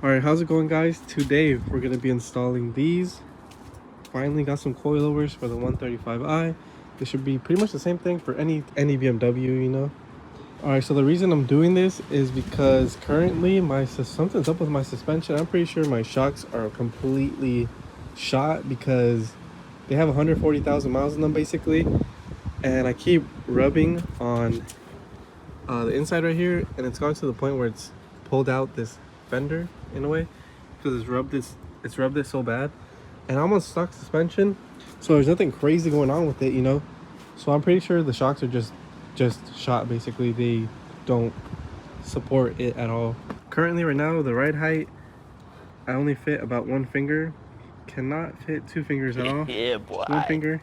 Alright, how's it going, guys? Today we're going to be installing these. Finally got some coilovers for the 135i. This should be pretty much the same thing for any BMW, you know. Alright, so the reason I'm doing this is because currently something's up with my suspension. I'm pretty sure my shocks are completely shot because they have 140,000 miles in them basically. And I keep rubbing on the inside right here, and it's gone to the point where it's pulled out this fender in a way because it's rubbed this so bad, and I'm on stock suspension, so there's nothing crazy going on with it, you know. So I'm pretty sure the shocks are just shot basically. They don't support it at all. Currently right now the ride height, I only fit about one finger, cannot fit two fingers at all. Yeah, boy. One finger.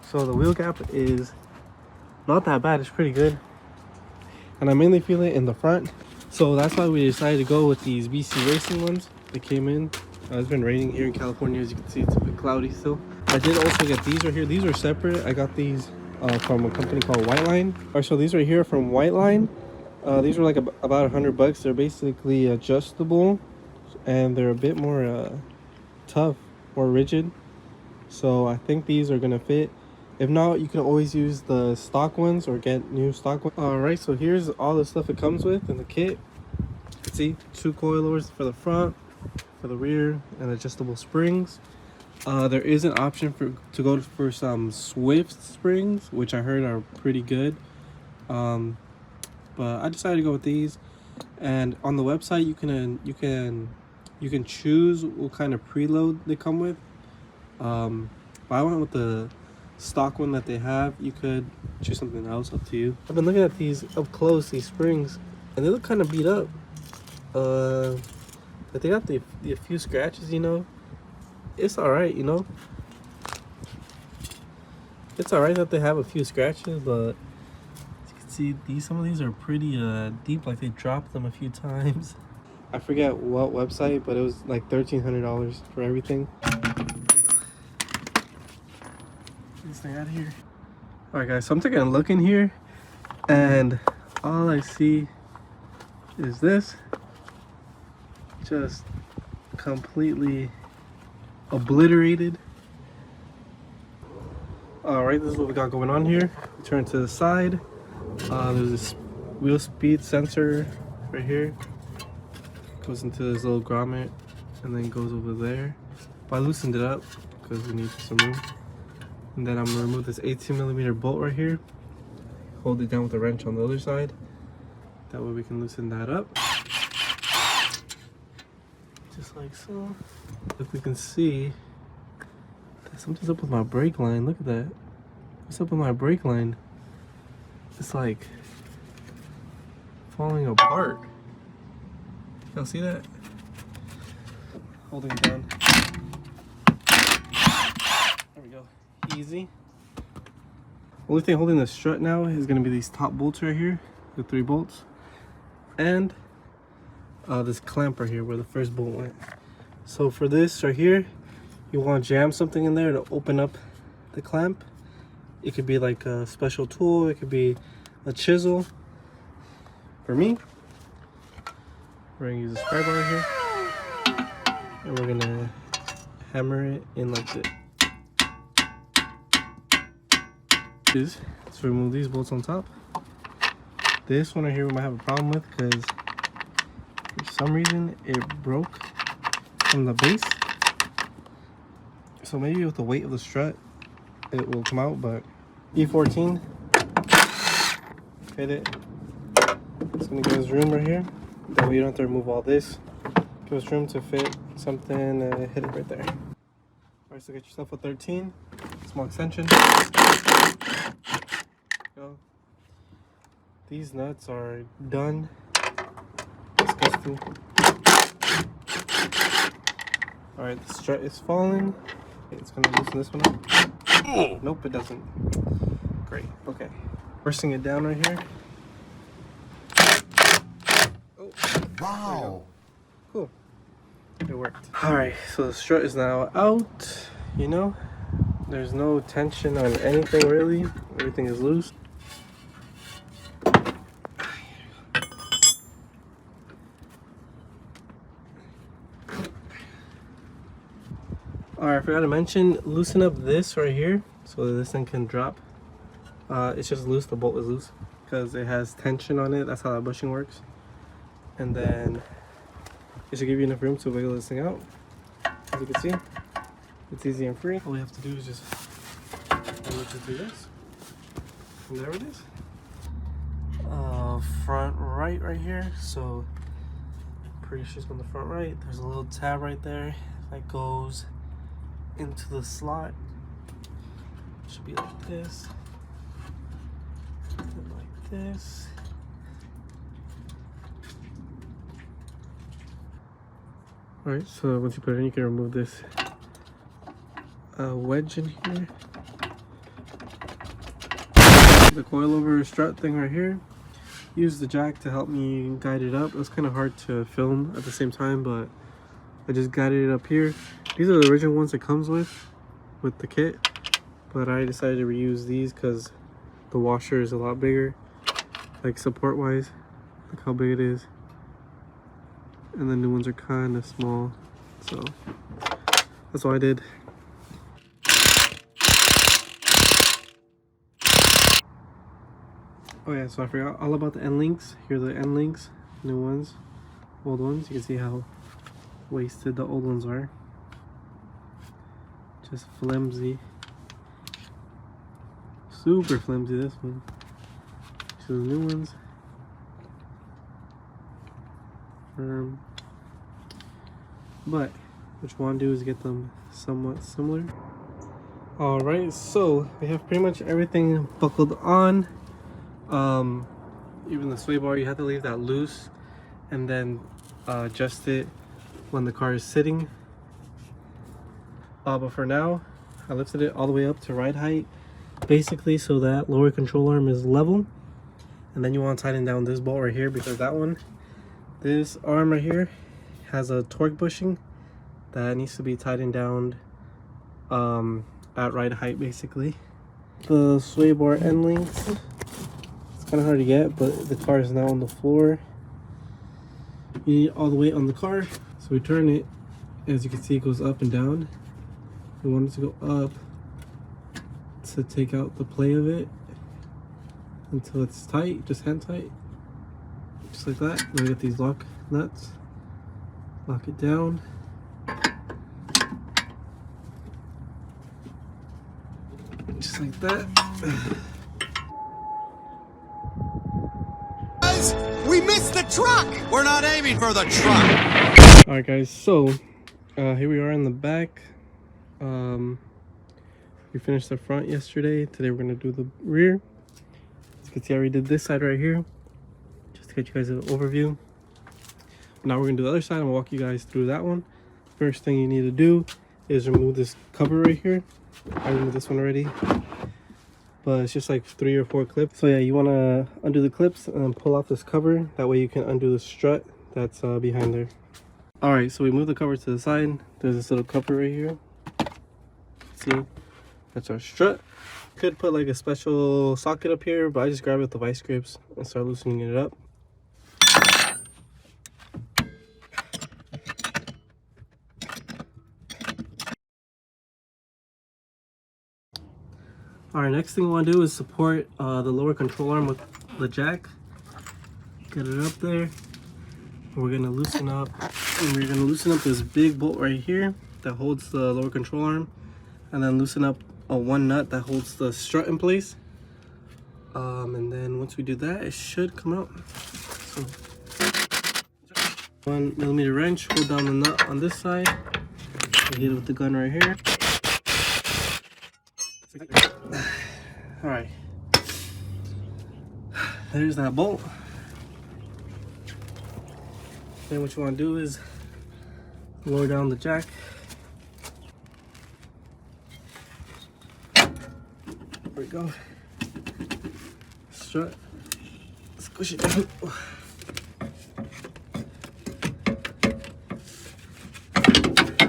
So the wheel gap is not that bad, it's pretty good, and I mainly feel it in the front. So that's why we decided to go with these BC Racing ones. They came in. It's been raining here in California, as you can see. It's a bit cloudy still. I did also get these right here. These are separate. I got these from a company called White Line. Alright, so these right here from White Line. These are like about $100. They're basically adjustable, and they're a bit more tough, more rigid. So I think these are gonna fit. If not, you can always use the stock ones or get new stock ones. Alright, so here's all the stuff it comes with in the kit. You can see 2 coilovers for the front, for the rear, and adjustable springs. There is an option to go for some Swift springs, which I heard are pretty good. But I decided to go with these. And on the website, you can choose what kind of preload they come with. But I went with the stock one that they have. You could choose something else, up to you. I've been looking at these up close, these springs, and they look kind of beat up. But they got the few scratches, you know. It's all right, you know. It's all right that they have a few scratches, but as you can see, some of these are pretty deep, like they dropped them a few times. I forget what website, but it was like $1,300 for everything. This thing out of here. Alright guys, so I'm taking a look in here, and all I see is this, just completely obliterated. Alright, this is what we got going on here. Turn to the side. There's this wheel speed sensor right here. Goes into this little grommet and then goes over there. But I loosened it up because we need some room. And then I'm gonna remove this 18mm bolt right here. Hold it down with a wrench on the other side. That way we can loosen that up. Just like so. If we can see, something's up with my brake line. Look at that. What's up with my brake line? It's like falling apart. Y'all see that? Holding it down. There we go. Easy. Only thing holding the strut now is going to be these top bolts right here, the 3 bolts, and this clamp right here where the first bolt went. So for this right here, you want to jam something in there to open up the clamp. It could be like a special tool, it could be a chisel. For me, we're going to use a pry bar here, and we're going to hammer it in like this. To remove these bolts on top. This one right here we might have a problem with because for some reason it broke from the base. So maybe with the weight of the strut it will come out, but E14, fit it. It's gonna give us room right here. That way you don't have to remove all this. Give us room to fit something, hit it right there. Alright, so get yourself a 13, small extension. Go. These nuts are done. Disgusting. Alright, the strut is falling. It's gonna loosen this one up. Nope, it doesn't. Great, okay. Forcing it down right here. Oh, wow. Cool. It worked. Alright, so the strut is now out. You know, there's no tension on anything really. Everything is loose. Alright, I forgot to mention, loosen up this right here so that this thing can drop. It's just loose, the bolt is loose because it has tension on it. That's how that bushing works. And then it should give you enough room to wiggle this thing out. As you can see, it's easy and free. All we have to do is just do this. And there it is. Front right here. So pretty sure it's on the front right. There's a little tab right there that goes into the slot. It should be like this. And like this. Alright, so once you put it in, you can remove this wedge in here. The coilover strut thing right here. Use the jack to help me guide it up. It was kind of hard to film at the same time, but I just guided it up here. These are the original ones it comes with the kit, but I decided to reuse these because the washer is a lot bigger, like support wise. Look how big it is, and the new ones are kind of small, so that's what I did. Oh yeah, so I forgot all about the end links. Here are the end links, new ones, old ones. You can see how wasted the old ones are. Just flimsy. Super flimsy, this one. So the new ones. Firm. But what you want to do is get them somewhat similar. Alright, so we have pretty much everything buckled on. Even the sway bar, you have to leave that loose and then adjust it when the car is sitting. But for now, I lifted it all the way up to ride height, basically so that lower control arm is level. And then you want to tighten down this bolt right here, because that one, this arm right here has a torque bushing that needs to be tightened down at ride height, basically. The sway bar end links, it's kind of hard to get, but the car is now on the floor. You need all the weight on the car, so we turn it. As you can see, it goes up and down. We want it to go up to take out the play of it until it's tight, just hand tight, just like that. Then we get these lock nuts, lock it down. Just like that. Guys, we missed the truck! We're not aiming for the truck! Alright guys, so here we are in the back. We finished the front yesterday. Today we're going to do the rear. As you can see, I already did this side right here, just to get you guys an overview. Now we're going to do the other side. I'm going to walk you guys through that one. First thing you need to do is remove this cover right here. I removed this one already, but it's just like 3 or 4 clips. So yeah, you want to undo the clips and then pull off this cover. That way you can undo the strut that's behind there. Alright, so we move the cover to the side. There's this little cover right here. See, that's our strut. Could put like a special socket up here, but I just grab it with the vice grips and start loosening it up. Alright, next thing we want to do is support the lower control arm with the jack. Get it up there. We're going to loosen up, and we're going to loosen up this big bolt right here that holds the lower control arm, and then loosen up a one nut that holds the strut in place. And then once we do that, it should come out. So 1mm wrench, hold down the nut on this side, hit it with the gun right here. Alright, there's that bolt. Then what you want to do is lower down the jack. There we go. Strut. Squish it down.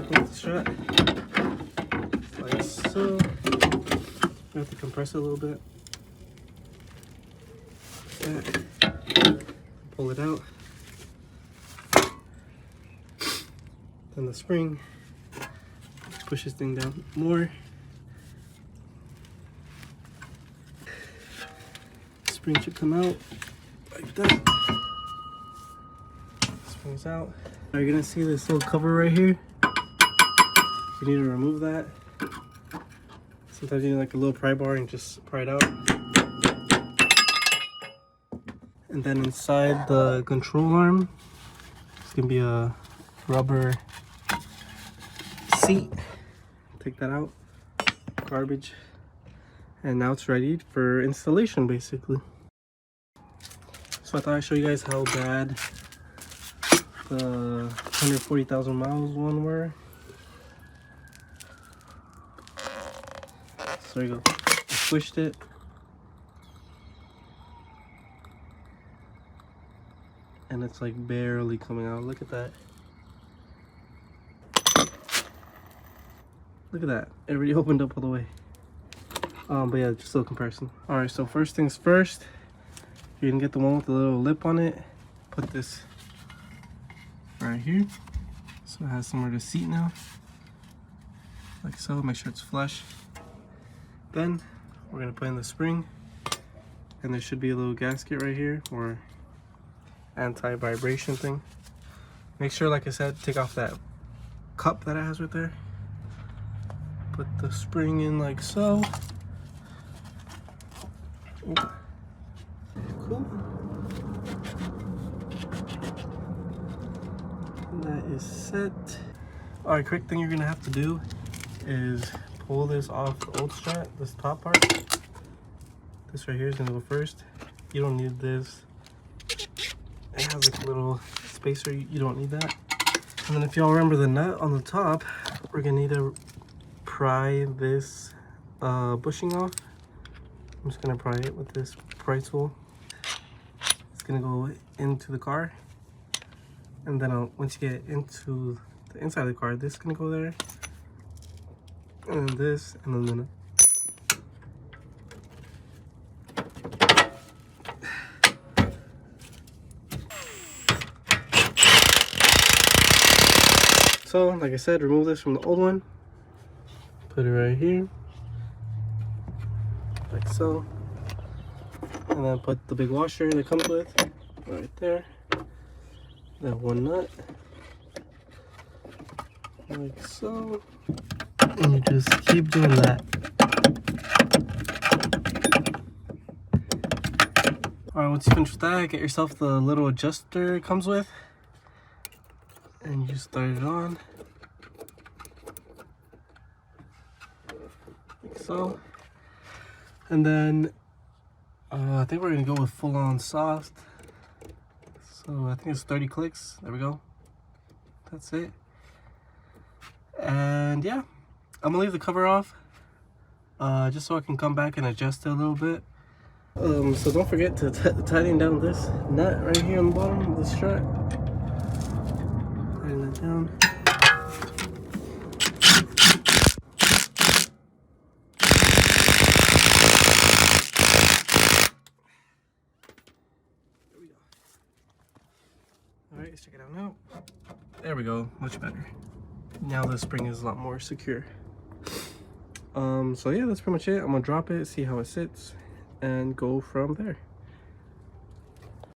Pull the strut. Like so. We have to compress it a little bit. Like that. Pull it out. Then the spring. push this thing down more. Spring should come out like that. Springs out. Now you're gonna see this little cover right here. You need to remove that. Sometimes you need like a little pry bar and just pry it out. And then inside the control arm, it's gonna be a rubber seat. Take that out. Garbage. And now it's ready for installation basically. So I thought I'd show you guys how bad the 140,000 miles one were. So there you go. I squished it. And it's like barely coming out. Look at that. Look at that. It already opened up all the way. But yeah, just a little comparison. Alright, so first things first. You're gonna get the one with the little lip on it. Put this right here. So it has somewhere to seat now. Like so. Make sure it's flush. Then we're gonna put in the spring. And there should be a little gasket right here, or anti-vibration thing. Make sure, like I said, take off that cup that it has right there. Put the spring in like so. Ooh. Cool. That is set. Alright, quick thing you're gonna have to do is pull this off the old strap, this top part. This right here is gonna go first. You don't need this. It has like a little spacer, you don't need that. And then if y'all remember the nut on the top, we're gonna need to pry this bushing off. I'm just gonna pry it with this pry tool. It's gonna go into the car. And then once you get into the inside of the car, this is gonna go there. And then this, and then so, like I said, remove this from the old one. Put it right here. Like so. And then put the big washer that comes with right there. That one nut. Like so. And you just keep doing that. Alright, once you finish with that, get yourself the little adjuster it comes with. And you start it on. Like so. And then I think we're gonna go with full on soft. So I think it's 30 clicks. There we go. That's it. And yeah, I'm gonna leave the cover off just so I can come back and adjust it a little bit. So don't forget to tighten down this nut right here on the bottom of the strap. Tighten that down. There we go. Alright, let's check it out now. There we go, much better. Now the spring is a lot more secure. So yeah, that's pretty much it. I'm gonna drop it, see how it sits, and go from there.